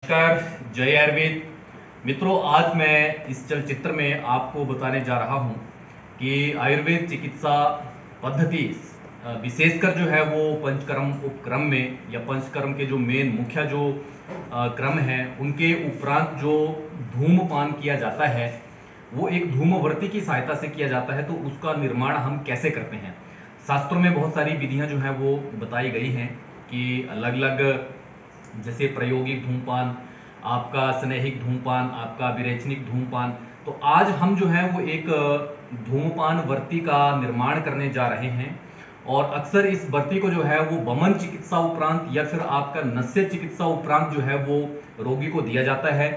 नमस्कार। जय आयुर्वेद मित्रों, आज मैं इस चलचित्र में आपको बताने जा रहा हूं कि आयुर्वेद चिकित्सा पद्धति विशेषकर जो है वो पंचकर्म उपक्रम में या पंचकर्म के जो मेन मुख्य जो क्रम है उनके उपरांत जो धूमपान किया जाता है वो एक धूमवर्ती की सहायता से किया जाता है। तो उसका निर्माण हम कैसे करते हैं? शास्त्रों में बहुत सारी विधियां जो है वो बताई गई हैं कि अलग अलग, जैसे प्रायोगिक धूमपान, आपका स्नेहिक धूमपान, आपका विरेचनिक धूमपान। तो आज हम जो है वो एक धूमपान वर्ती का निर्माण करने जा रहे हैं। और अक्सर इस वर्ती को जो है वो वमन चिकित्सा उपरांत या फिर आपका नस्य चिकित्सा उपरांत जो है वो रोगी को दिया जाता है।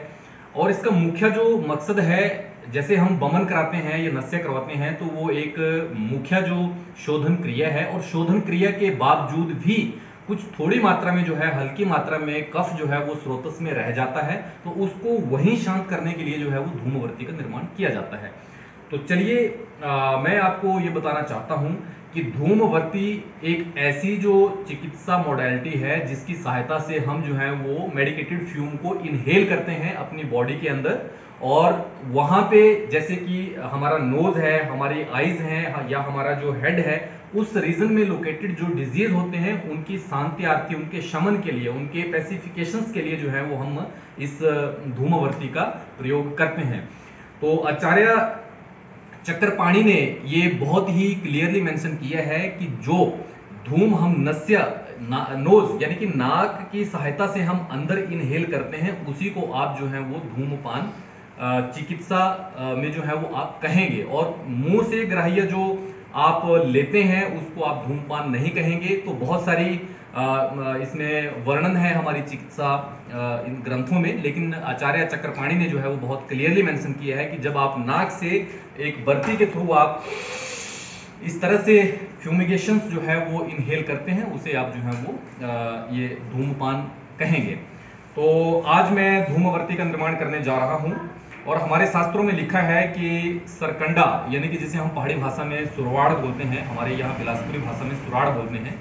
और इसका मुख्य जो मकसद है, जैसे हम वमन कराते हैं या नस्य करवाते हैं तो वो एक मुख्य जो शोधन क्रिया है, और शोधन क्रिया के बावजूद भी कुछ थोड़ी मात्रा में जो है, हल्की मात्रा में कफ जो है वो स्रोतस में रह जाता है, तो उसको वहीं शांत करने के लिए जो है वो धूमवर्ती का निर्माण किया जाता है। तो चलिए, मैं आपको ये बताना चाहता हूं कि धूमवर्ती एक ऐसी जो चिकित्सा मोडेलिटी है जिसकी सहायता से हम जो है वो मेडिकेटेड फ्यूम को इनहेल करते हैं अपनी बॉडी के अंदर। और वहां पे जैसे कि हमारा नोज है, हमारी आईज है या हमारा जो हेड है, उस रीजन में लोकेटेड जो डिजीज होते हैं उनकी शांति उनके शमन के लिए, उनके पैसिफिकेशंस के लिए जो है वो हम इस धूमवर्ती का प्रयोग करते हैं। तो आचार्य चक्रपाणी ने ये बहुत ही क्लियरली मेंशन किया है कि जो धूम हम नस्य नोज यानी कि नाक की सहायता से हम अंदर इनहेल करते हैं उसी को आप जो है वो धूमपान चिकित्सा में जो है वो आप कहेंगे। और मुंह से ग्राह्य जो आप लेते हैं उसको आप धूमपान नहीं कहेंगे। तो बहुत सारी इसमें वर्णन है हमारी चिकित्सा इन ग्रंथों में, लेकिन आचार्य चक्रपाणी ने जो है वो बहुत क्लियरली मेंशन किया है कि जब आप नाक से एक बर्ती के थ्रू आप इस तरह से फ्यूमिगेशंस जो है वो इनहेल करते हैं उसे आप जो है वो ये धूमपान कहेंगे। तो आज मैं धूमवर्ती का निर्माण करने जा रहा हूं। और हमारे शास्त्रों में लिखा है कि सरकंडा यानी कि जिसे हम पहाड़ी भाषा में सुरवाड़ बोलते हैं, हमारे यहाँ बिलासपुरी भाषा में सुराड़ बोलते हैं।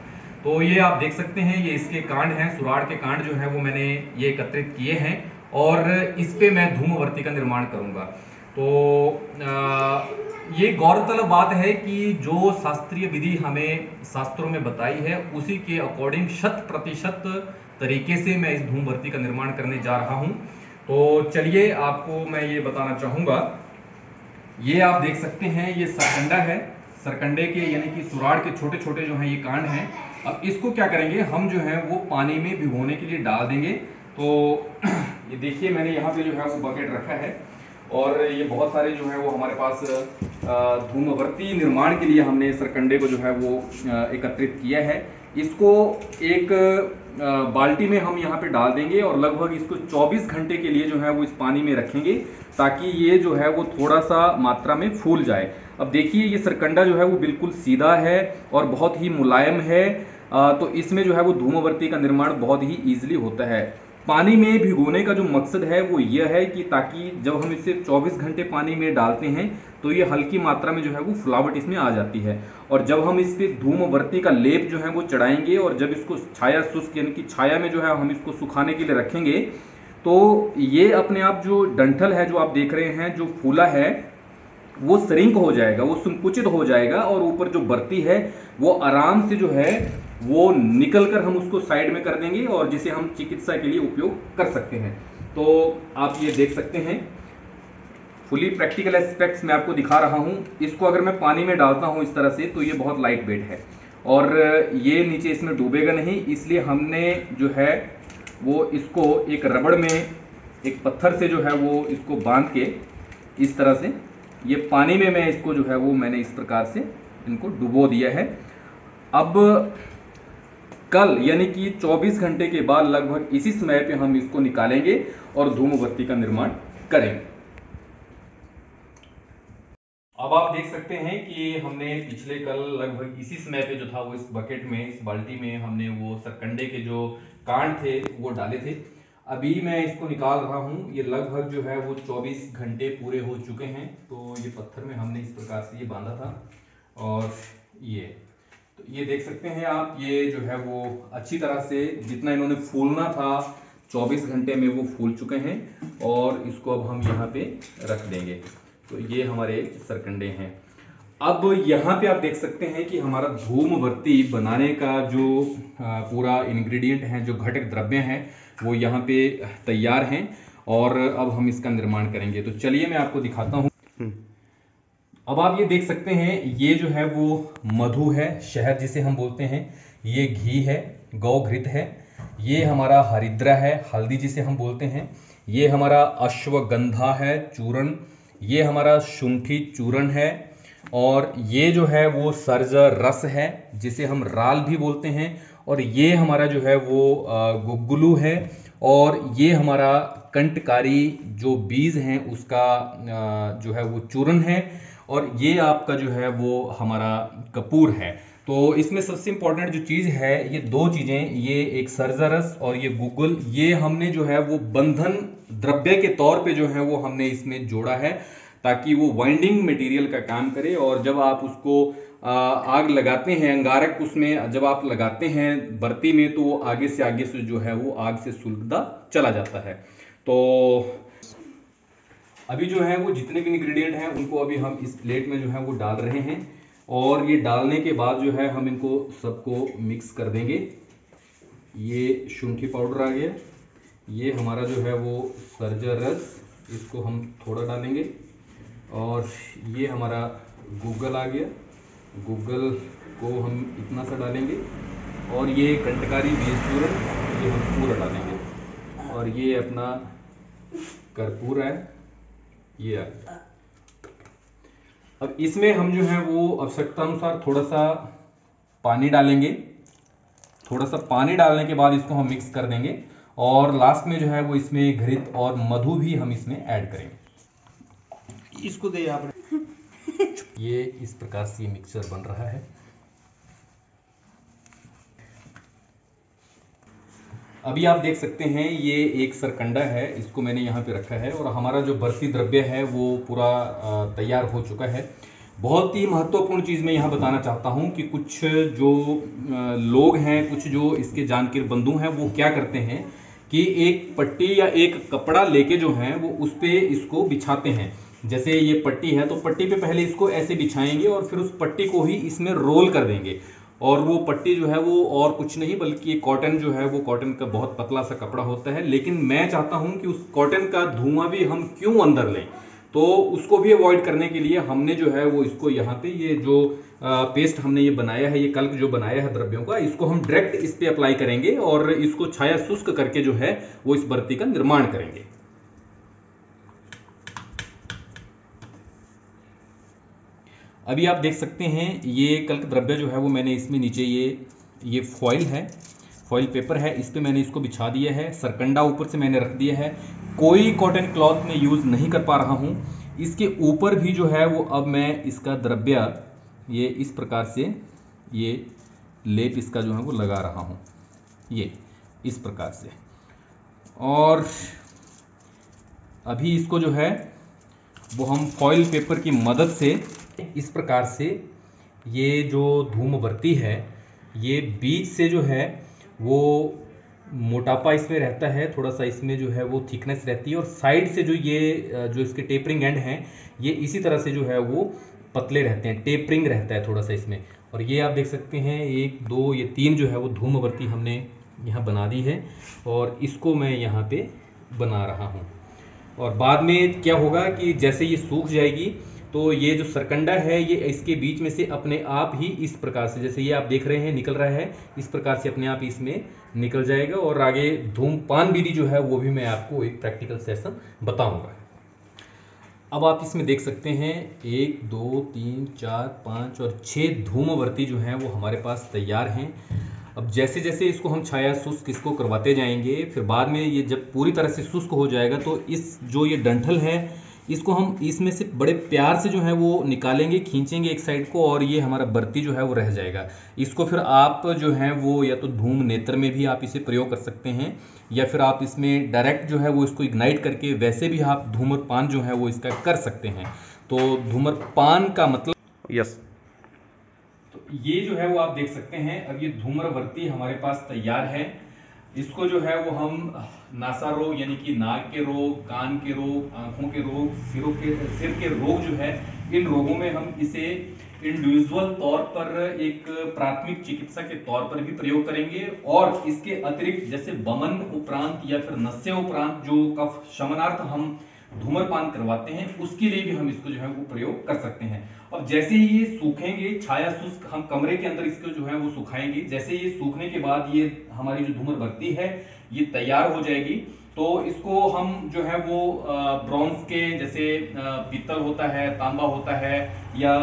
तो ये आप देख सकते हैं, ये इसके कांड हैं, सुराड़ के कांड जो है वो मैंने ये एकत्रित किए हैं और इस पे मैं धूमवर्ती का निर्माण करूंगा। तो ये गौरतलब बात है कि जो शास्त्रीय विधि हमें शास्त्रों में बताई है उसी के अकॉर्डिंग 100% तरीके से मैं इस धूमवर्ती का निर्माण करने जा रहा हूं। तो चलिए, आपको मैं ये बताना चाहूंगा। ये आप देख सकते हैं, ये सरकंडा है। सरकंडे के यानी कि सुराड़ के छोटे छोटे जो हैं ये कांड हैं। अब इसको क्या करेंगे, हम जो है वो पानी में भिगोने के लिए डाल देंगे। तो ये देखिए, मैंने यहाँ पे जो है वो बकेट रखा है और ये बहुत सारे जो है वो हमारे पास धूमवर्ती निर्माण के लिए हमने सरकंडे को जो है वो एकत्रित किया है। इसको एक बाल्टी में हम यहाँ पे डाल देंगे और लगभग इसको 24 घंटे के लिए जो है वो इस पानी में रखेंगे ताकि ये जो है वो थोड़ा सा मात्रा में फूल जाए। अब देखिए, ये सरकंडा जो है वो बिल्कुल सीधा है और बहुत ही मुलायम है। तो इसमें जो है वो धूमवर्ती का निर्माण बहुत ही ईजिली होता है। पानी में भिगोने का जो मकसद है वो यह है कि ताकि जब हम इसे 24 घंटे पानी में डालते हैं तो ये हल्की मात्रा में जो है वो फुलावट इसमें आ जाती है। और जब हम इस पे धूमवर्ती का लेप जो है वो चढ़ाएंगे और जब इसको छाया शुष्क यानी कि छाया में जो है हम इसको सुखाने के लिए रखेंगे तो ये अपने आप जो डंठल है जो आप देख रहे हैं जो फूला है वो श्रिंक हो जाएगा, वो संकुचित हो जाएगा और ऊपर जो बर्ती है वो आराम से जो है वो निकल कर हम उसको साइड में कर देंगे और जिसे हम चिकित्सा के लिए उपयोग कर सकते हैं। तो आप ये देख सकते हैं, फुली प्रैक्टिकल एस्पेक्ट्स मैं आपको दिखा रहा हूं। इसको अगर मैं पानी में डालता हूं इस तरह से तो ये बहुत लाइट वेट है और ये नीचे इसमें डूबेगा नहीं, इसलिए हमने जो है वो इसको एक रबड़ में एक पत्थर से जो है वो इसको बांध के इस तरह से ये पानी में मैं इसको जो है वो मैंने इस प्रकार से इनको डुबो दिया है। अब कल यानी कि 24 घंटे के बाद लगभग इसी समय पे हम इसको निकालेंगे और धूमवर्ती का निर्माण करेंगे। अब आप देख सकते हैं कि हमने पिछले कल लगभग इसी समय पे जो था वो इस बकेट में, इस बाल्टी में हमने वो सरकंडे के जो कांड थे वो डाले थे। अभी मैं इसको निकाल रहा हूं। ये लगभग जो है वो 24 घंटे पूरे हो चुके हैं। तो ये पत्थर में हमने इस प्रकार से ये बांधा था और तो ये देख सकते हैं आप, ये जो है वो अच्छी तरह से जितना इन्होंने फूलना था 24 घंटे में वो फूल चुके हैं और इसको अब हम यहाँ पे रख देंगे। तो ये हमारे सरकंडे हैं। अब यहाँ पे आप देख सकते हैं कि हमारा धूमबत्ती बनाने का जो पूरा इंग्रेडिएंट है, जो घटक द्रव्य हैं, वो यहाँ पे तैयार हैं और अब हम इसका निर्माण करेंगे। तो चलिए मैं आपको दिखाता हूँ। अब आप ये देख सकते हैं, ये जो है वो मधु है, शहद जिसे हम बोलते हैं, ये घी है, गौ घृत है, ये हमारा हरिद्रा है, हल्दी जिसे हम बोलते हैं, ये हमारा अश्वगंधा है चूर्ण, ये हमारा शुंठी चूर्ण है, और ये जो है वो सर्ज रस है जिसे हम राल भी बोलते हैं, और ये हमारा जो है वो गुग्गुलू है, और ये हमारा कंटकारी जो बीज हैं उसका जो है वो चूर्ण है, और ये आपका जो है वो हमारा कपूर है। तो इसमें सबसे इंपॉर्टेंट जो चीज है, ये दो चीजें, ये एक सरजरस और ये गूगल, ये हमने जो है वो बंधन द्रव्य के तौर पे जो है वो हमने इसमें जोड़ा है ताकि वो वाइंडिंग मटेरियल का काम करे। और जब आप उसको आग लगाते हैं, अंगारक उसमें जब आप लगाते हैं बर्ती में, तो वो आगे से जो है वो आग से सुलगता चला जाता है। तो अभी जो है वो जितने भी इंग्रेडिएंट हैं उनको अभी हम इस प्लेट में जो है वो डाल रहे हैं, और ये डालने के बाद जो है हम इनको सबको मिक्स कर देंगे। ये शुंठी पाउडर आ गया, ये हमारा जो है वो सर्जर रस, इसको हम थोड़ा डालेंगे, और ये हमारा गूगल आ गया, गूगल को हम इतना सा डालेंगे, और ये कंटकारी बीज चूर्ण ये हम पूरा डालेंगे, और ये अपना कर्पूर है, ये आ गया। अब इसमें हम जो है वो आवश्यकता अनुसार थोड़ा सा पानी डालेंगे। थोड़ा सा पानी डालने के बाद इसको हम मिक्स कर देंगे, और लास्ट में जो है वो इसमें घृत और मधु भी हम इसमें ऐड करेंगे। इसको दे आपने। ये इस प्रकार से ये मिक्सचर बन रहा है। अभी आप देख सकते हैं ये एक सरकंडा है, इसको मैंने यहाँ पे रखा है, और हमारा जो बर्फी द्रव्य है वो पूरा तैयार हो चुका है। बहुत ही महत्वपूर्ण चीज़ मैं यहाँ बताना चाहता हूँ कि कुछ जो लोग हैं, कुछ जो इसके जानकार बंधु हैं, वो क्या करते हैं कि एक पट्टी या एक कपड़ा लेके जो है वो उस पे इसको बिछाते हैं। जैसे ये पट्टी है तो पट्टी पे पहले इसको ऐसे बिछाएंगे और फिर उस पट्टी को ही इसमें रोल कर देंगे, और वो पट्टी जो है वो और कुछ नहीं बल्कि कॉटन जो है वो कॉटन का बहुत पतला सा कपड़ा होता है। लेकिन मैं चाहता हूं कि उस कॉटन का धुआं भी हम क्यों अंदर लें, तो उसको भी अवॉइड करने के लिए हमने जो है वो इसको यहाँ पे ये जो पेस्ट हमने ये बनाया है, ये कल्क जो बनाया है द्रव्यों का, इसको हम डायरेक्ट इस पे अप्लाई करेंगे और इसको छाया शुष्क करके जो है वो इस बर्ती का निर्माण करेंगे। अभी आप देख सकते हैं ये कल्क द्रव्य जो है वो मैंने इसमें नीचे ये फॉइल है, फॉइल पेपर है, इस पे मैंने इसको बिछा दिया है। सरकंडा ऊपर से मैंने रख दिया है। कोई कॉटन क्लॉथ में यूज नहीं कर पा रहा हूं। इसके ऊपर भी जो है वो अब मैं इसका द्रव्य ये इस प्रकार से ये लेप इसका जो है वो लगा रहा हूं, ये इस प्रकार से। और अभी इसको जो है वो हम फॉइल पेपर की मदद से इस प्रकार से ये जो धूमबत्ती है, ये बीच से जो है वो मोटापा इसमें रहता है, थोड़ा सा इसमें जो है वो थिकनेस रहती है, और साइड से जो ये जो इसके टेपरिंग एंड हैं ये इसी तरह से जो है वो पतले रहते हैं, टेपरिंग रहता है थोड़ा सा इसमें। और ये आप देख सकते हैं 1 2 ये 3 जो है वो धूमबत्ती हमने यहाँ बना दी है, और इसको मैं यहाँ पे बना रहा हूँ। और बाद में क्या होगा कि जैसे ये सूख जाएगी तो ये जो सरकंडा है ये इसके बीच में से अपने आप ही इस प्रकार से, जैसे ये आप देख रहे हैं निकल रहा है, इस प्रकार से अपने आप इसमें निकल जाएगा। और आगे धूमपान विधि जो है वो भी मैं आपको एक प्रैक्टिकल सेशन बताऊंगा। अब आप इसमें देख सकते हैं 1 2 3 4 5 और 6 धूमबत्ती जो हैं वो हमारे पास तैयार हैं। अब जैसे जैसे इसको हम छाया शुष्क इसको करवाते जाएंगे, फिर बाद में ये जब पूरी तरह से शुष्क हो जाएगा तो इस जो ये डंठल है इसको हम इसमें से बड़े प्यार से जो है वो निकालेंगे, खींचेंगे एक साइड को, और ये हमारा बर्ती जो है वो रह जाएगा। इसको फिर आप जो है वो या तो धूम नेत्र में भी आप इसे प्रयोग कर सकते हैं, या फिर आप इसमें डायरेक्ट जो है वो इसको इग्नाइट करके वैसे भी आप धूम्रपान जो है वो इसका कर सकते हैं। तो धूम्रपान का मतलब यस, तो ये जो है वो आप देख सकते हैं। अब ये धूम्रवर्ती हमारे पास तैयार है। इसको जो है वो हम नासा रोग यानी कि नाक के रोग, कान के रोग, आंखों के रोग, सिर के रोग जो है, इन रोगों में हम इसे इंडिविजुअल तौर पर एक प्राथमिक चिकित्सा के तौर पर भी प्रयोग करेंगे, और इसके अतिरिक्त जैसे वमन उपरांत या फिर नस्य उपरांत जो कफ शमनार्थ हम धूम्रपान करवाते हैं, उसके लिए भी हम इसको जो है वो प्रयोग कर सकते हैं। अब जैसे ही ये सूखेंगे, छाया शुष्क, हम कमरे के अंदर इसको जो है वो सुखाएंगे, जैसे ये सूखने के बाद ये हमारी जो धूम्रवर्ती है ये तैयार हो जाएगी, तो इसको हम जो है वो ब्रॉन्ज के, जैसे पीतल होता है, तांबा होता है, या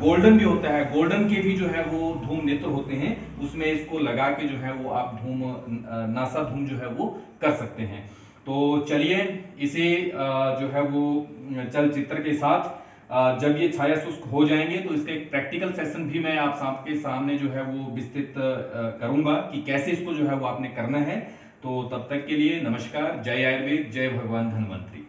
गोल्डन भी होता है, गोल्डन के भी जो है वो धूम नेत्र होते हैं, उसमें इसको लगा के जो है वो आप नासा धूम जो है वो कर सकते हैं। तो चलिए इसे जो है वो चलचित्र के साथ जब ये छाया शुष्क हो जाएंगे तो इसका एक प्रैक्टिकल सेशन भी मैं आप सबके सामने जो है वो विस्तृत करूंगा कि कैसे इसको जो है वो आपने करना है। तो तब तक के लिए नमस्कार, जय आयुर्वेद, जय भगवान धन्वंतरी।